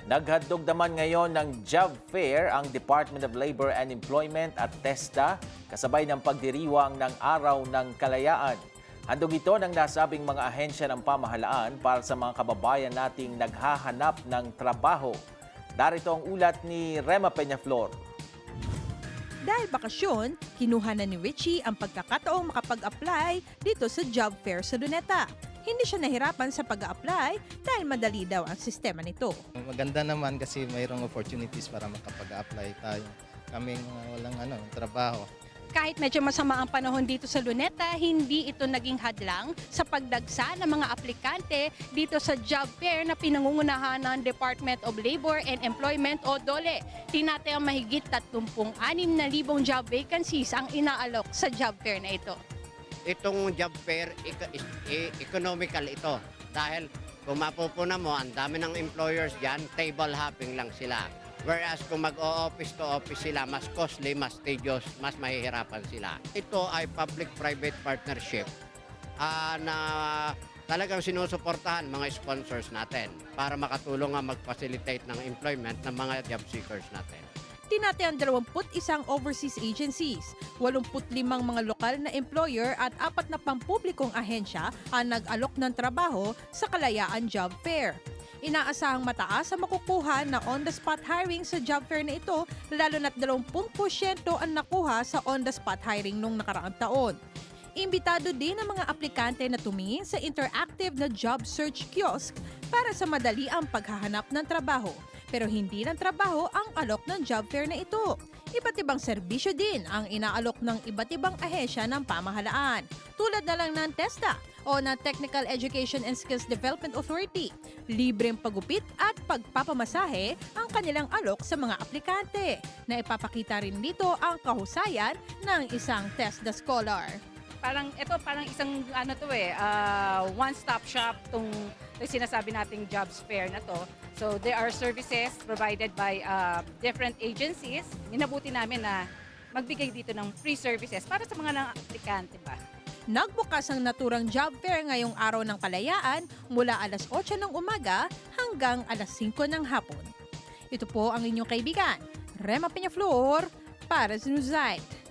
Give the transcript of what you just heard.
Naghandog naman ngayon ng job fair ang Department of Labor and Employment at TESDA kasabay ng pagdiriwang ng Araw ng Kalayaan. Handog ito ng nasabing mga ahensya ng pamahalaan para sa mga kababayan nating naghahanap ng trabaho. Narito ang ulat ni Rema Peñaflor. Dahil bakasyon, kinuha na ni Richie ang pagkakataong makapag-apply dito sa job fair sa Luneta. Hindi siya nahirapan sa pag-apply dahil madali daw ang sistema nito. Maganda naman kasi mayroong opportunities para makapag-apply tayo. Kaming walang trabaho. Kahit medyo masama ang panahon dito sa Luneta, hindi ito naging hadlang sa pagdagsa ng mga aplikante dito sa job fair na pinangungunahan ng Department of Labor and Employment o DOLE. Tinatayang mahigit 36,000 job vacancies ang inaalok sa job fair na ito. Itong job fair, economical ito. Dahil kung mapupuna mo, ang dami ng employers dyan, table hopping lang sila. Whereas kung mag-o-office to office sila, mas costly, mas tedious, mas mahihirapan sila. Ito ay public-private partnership na talagang sinusuportahan mga sponsors natin para makatulong nga mag-facilitate ng employment ng mga job seekers natin. Tinatayang 21 overseas agencies, 85 mga lokal na employer at 4 na pampublikong ahensya ang nag-alok ng trabaho sa Kalayaan Job Fair. Inaasahang mataas ang makukuha na on-the-spot hiring sa job fair na ito, lalo na't 20% ang nakuha sa on-the-spot hiring nung nakaraang taon. Imbitado din ang mga aplikante na tumingin sa interactive na job search kiosk para sa madali ang paghahanap ng trabaho. Pero hindi ng trabaho ang alok ng job fair na ito. Iba't ibang serbisyo din ang inaalok ng iba't ibang ahensya ng pamahalaan. Tulad na lang ng TESDA o ng Technical Education and Skills Development Authority. Libreng pagupit at pagpapamasahe ang kanilang alok sa mga aplikante. Na ipapakita rin dito ang kahusayan ng isang TESDA scholar. Parang isang one-stop shop tong sinasabi nating jobs fair na to. So there are services provided by different agencies. Minabuti namin na magbigay dito ng free services para sa mga aplikante ba. Nagbukas ang naturang job fair ngayong Araw ng Kalayaan mula alas 8 ng umaga hanggang alas 5 ng hapon. Ito po ang inyong kaibigan, Rema Peñaflor, para sa Newsite.